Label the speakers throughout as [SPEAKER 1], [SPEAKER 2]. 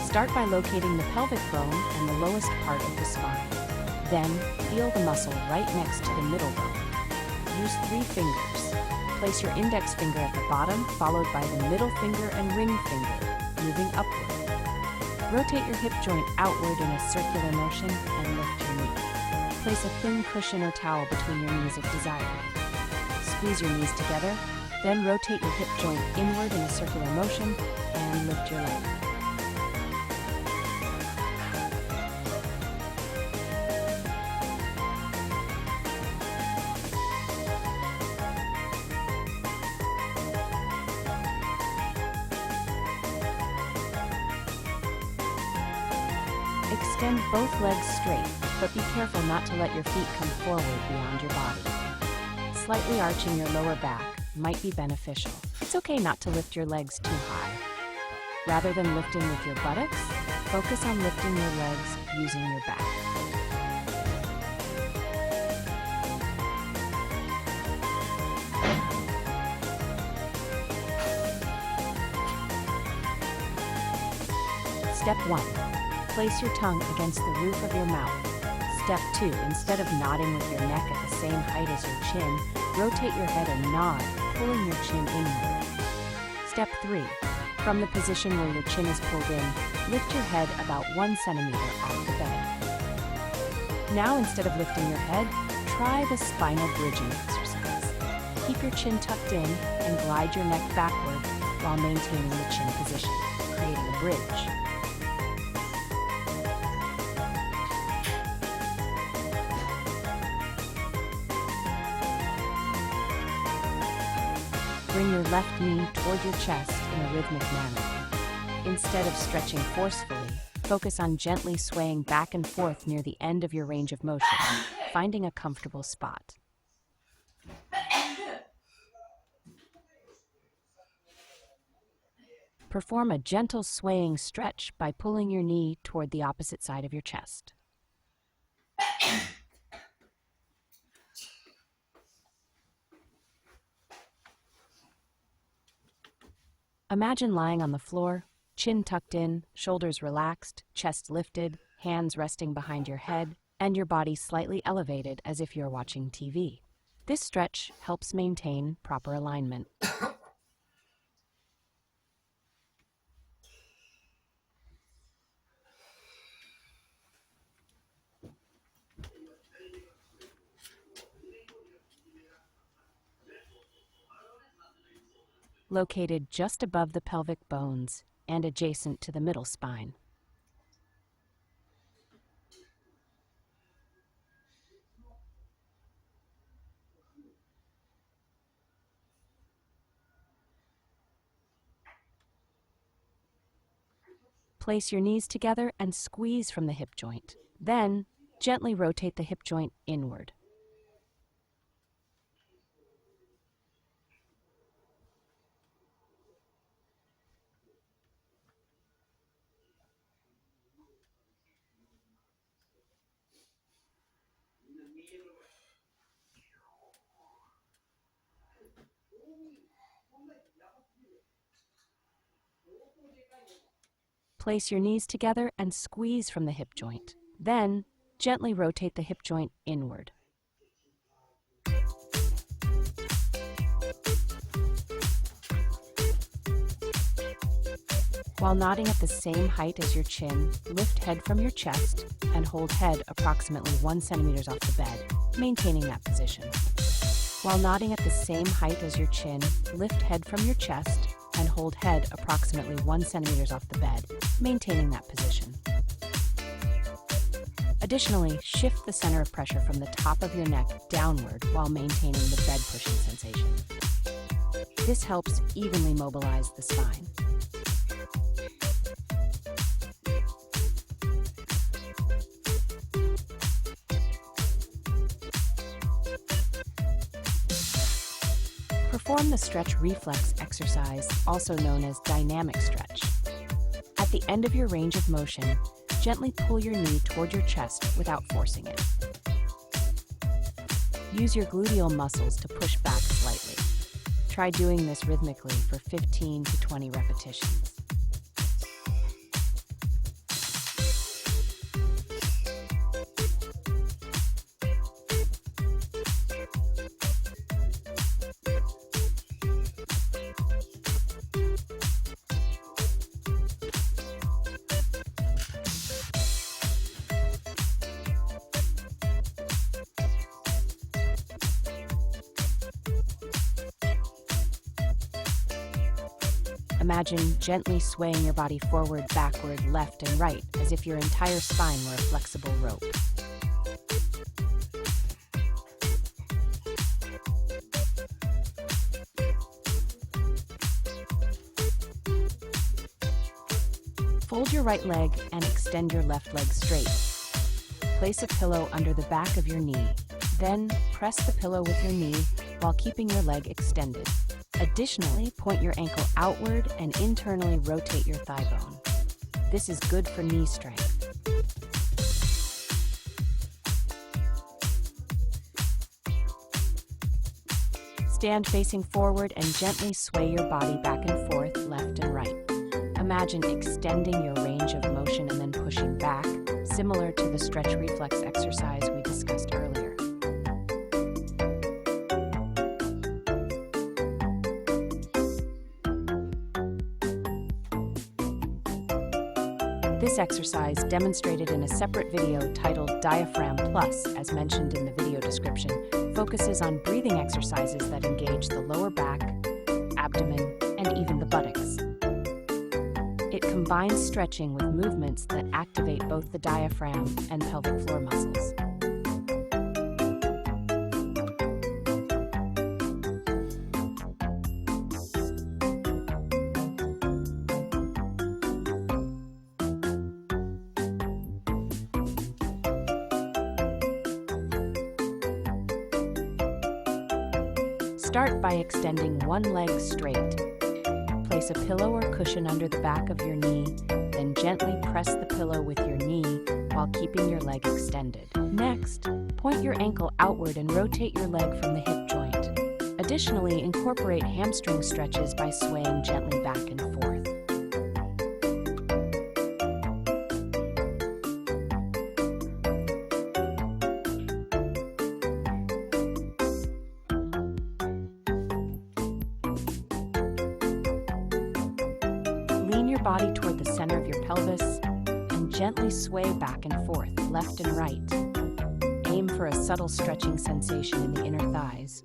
[SPEAKER 1] Start by locating the pelvic bone and the lowest part of the spine. Then, feel the muscle right next to the middle bone. Use 3 fingers. Place your index finger at the bottom, followed by the middle finger and ring finger, moving upward. Rotate your hip joint outward in a circular motion and lift your knee. Place a thin cushion or towel between your knees if desired. Squeeze your knees together, then rotate your hip joint inward in a circular motion and lift your leg. Extend both legs straight, but be careful not to let your feet come forward beyond your body. Slightly arching your lower back might be beneficial. It's okay not to lift your legs too high. Rather than lifting with your buttocks, focus on lifting your legs using your back. Step 1. Place your tongue against the roof of your mouth. Step 2. Instead of nodding with your neck at the same height as your chin, rotate your head and nod, pulling your chin inward. Step 3. From the position where your chin is pulled in, lift your head about 1 centimeter off the bed. Now, instead of lifting your head, try the spinal bridging exercise. Keep your chin tucked in and glide your neck backward while maintaining the chin position, creating a bridge. Bring your left knee toward your chest in a rhythmic manner. Instead of stretching forcefully, focus on gently swaying back and forth near the end of your range of motion, finding a comfortable spot. Perform a gentle swaying stretch by pulling your knee toward the opposite side of your chest. Imagine lying on the floor, chin tucked in, shoulders relaxed, chest lifted, hands resting behind your head, and your body slightly elevated as if you're watching TV. This stretch helps maintain proper alignment. Located just above the pelvic bones and adjacent to the middle spine. Place your knees together and squeeze from the hip joint. Then, gently rotate the hip joint inward. Place your knees together and squeeze from the hip joint. Then, gently rotate the hip joint inward. While nodding at the same height as your chin, lift head from your chest and hold head approximately 1 centimeter off the bed, maintaining that position. While nodding at the same height as your chin, lift head from your chest and hold head approximately 1 centimeter off the bed, maintaining that position. Additionally, shift the center of pressure from the top of your neck downward while maintaining the bed pushing sensation. This helps evenly mobilize the spine. Perform the stretch reflex exercise, also known as dynamic stretch. At the end of your range of motion, gently pull your knee toward your chest without forcing it. Use your gluteal muscles to push back slightly. Try doing this rhythmically for 15 to 20 repetitions. Imagine gently swaying your body forward, backward, left, and right, as if your entire spine were a flexible rope. Fold your right leg and extend your left leg straight. Place a pillow under the back of your knee. Then, press the pillow with your knee while keeping your leg extended. Additionally, point your ankle outward and internally rotate your thigh bone. This is good for knee strength. Stand facing forward and gently sway your body back and forth, left and right. Imagine extending your range of motion and then pushing back, similar to the stretch reflex exercise we discussed earlier. This exercise, demonstrated in a separate video titled Diaphragm Plus, as mentioned in the video description, focuses on breathing exercises that engage the lower back, abdomen, and even the buttocks. It combines stretching with movements that activate both the diaphragm and pelvic floor muscles. Start by extending one leg straight. Place a pillow or cushion under the back of your knee, then gently press the pillow with your knee while keeping your leg extended. Next, point your ankle outward and rotate your leg from the hip joint. Additionally, incorporate hamstring stretches by swaying gently back and forth. Lean your body toward the center of your pelvis and gently sway back and forth, left and right. Aim for a subtle stretching sensation in the inner thighs.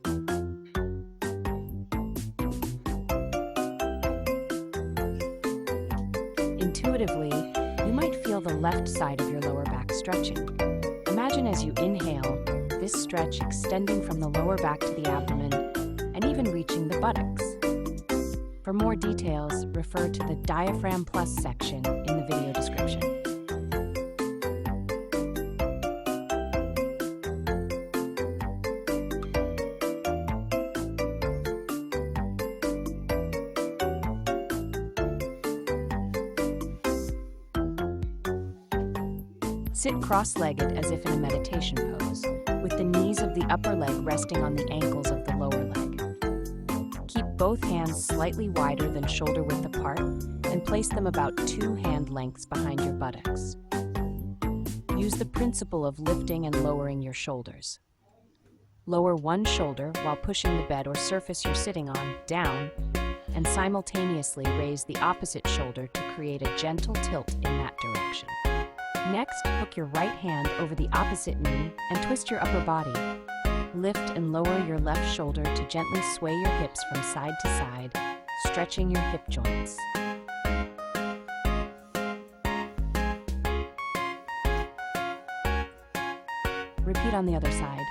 [SPEAKER 1] Intuitively, you might feel the left side of your lower back stretching. Imagine as you inhale, this stretch extending from the lower back to the abdomen and even reaching the buttocks. For more details, refer to the Diaphragm Plus section in the video description. Sit cross-legged as if in a meditation pose, with the knees of the upper leg resting on the ankles of the lower leg. Keep both hands slightly wider than shoulder width apart and place them about 2 hand lengths behind your buttocks. Use the principle of lifting and lowering your shoulders. Lower one shoulder while pushing the bed or surface you're sitting on down, and simultaneously raise the opposite shoulder to create a gentle tilt in that direction. Next, hook your right hand over the opposite knee and twist your upper body. Lift and lower your left shoulder to gently sway your hips from side to side, stretching your hip joints. Repeat on the other side.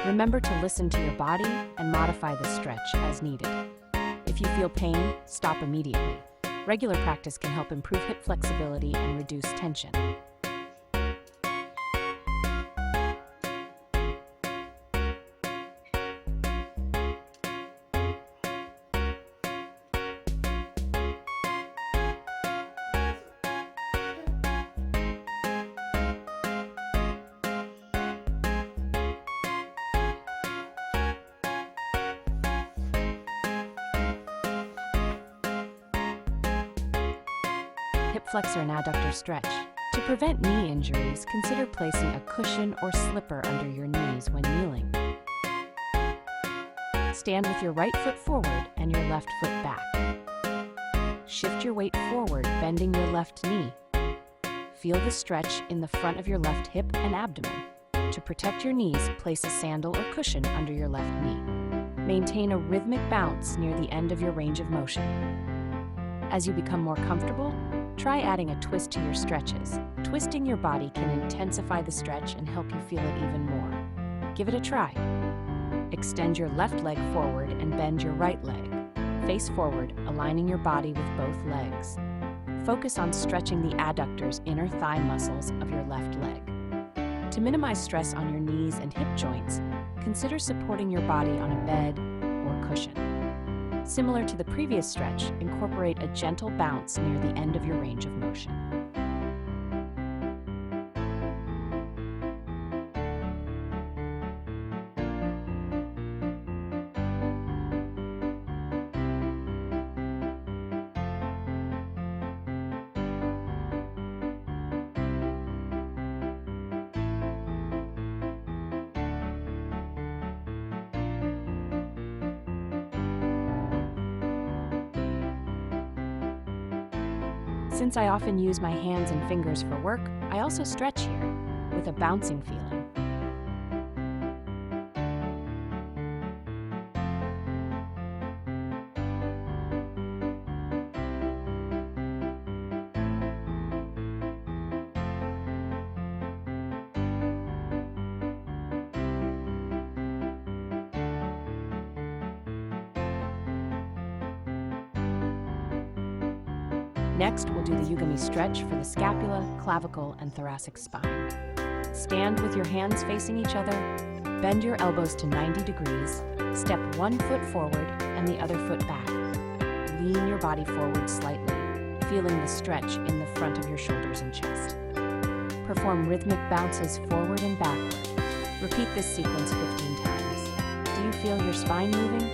[SPEAKER 1] Remember to listen to your body and modify the stretch as needed. If you feel pain, stop immediately. Regular practice can help improve hip flexibility and reduce tension. Hip flexor and adductor stretch. To prevent knee injuries, consider placing a cushion or slipper under your knees when kneeling. Stand with your right foot forward and your left foot back. Shift your weight forward, bending your left knee. Feel the stretch in the front of your left hip and abdomen. To protect your knees, place a sandal or cushion under your left knee. Maintain a rhythmic bounce near the end of your range of motion. As you become more comfortable, try adding a twist to your stretches. Twisting your body can intensify the stretch and help you feel it even more. Give it a try. Extend your left leg forward and bend your right leg. Face forward, aligning your body with both legs. Focus on stretching the adductors, inner thigh muscles of your left leg. To minimize stress on your knees and hip joints, consider supporting your body on a bed or cushion. Similar to the previous stretch, incorporate a gentle bounce near the end of your range of motion. Since I often use my hands and fingers for work, I also stretch here with a bouncing feeling. Next, we'll do the yugami stretch for the scapula, clavicle, and thoracic spine. Stand with your hands facing each other, bend your elbows to 90 degrees, step one foot forward and the other foot back. Lean your body forward slightly, feeling the stretch in the front of your shoulders and chest. Perform rhythmic bounces forward and backward. Repeat this sequence 15 times. Do you feel your spine moving?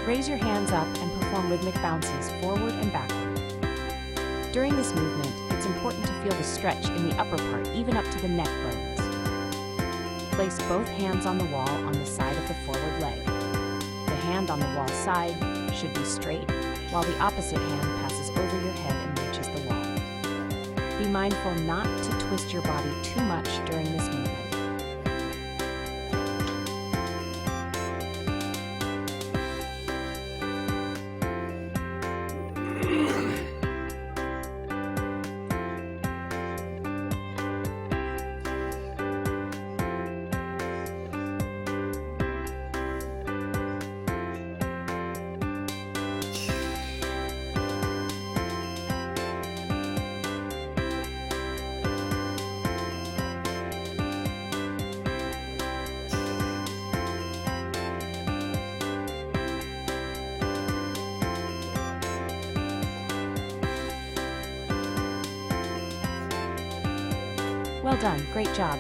[SPEAKER 1] Raise your hands up and perform rhythmic bounces forward and backward. During this movement, it's important to feel the stretch in the upper part, even up to the neck bones. Place both hands on the wall on the side of the forward leg. The hand on the wall side should be straight, while the opposite hand passes over your head and reaches the wall. Be mindful not to twist your body too much during this movement. Well done, great job.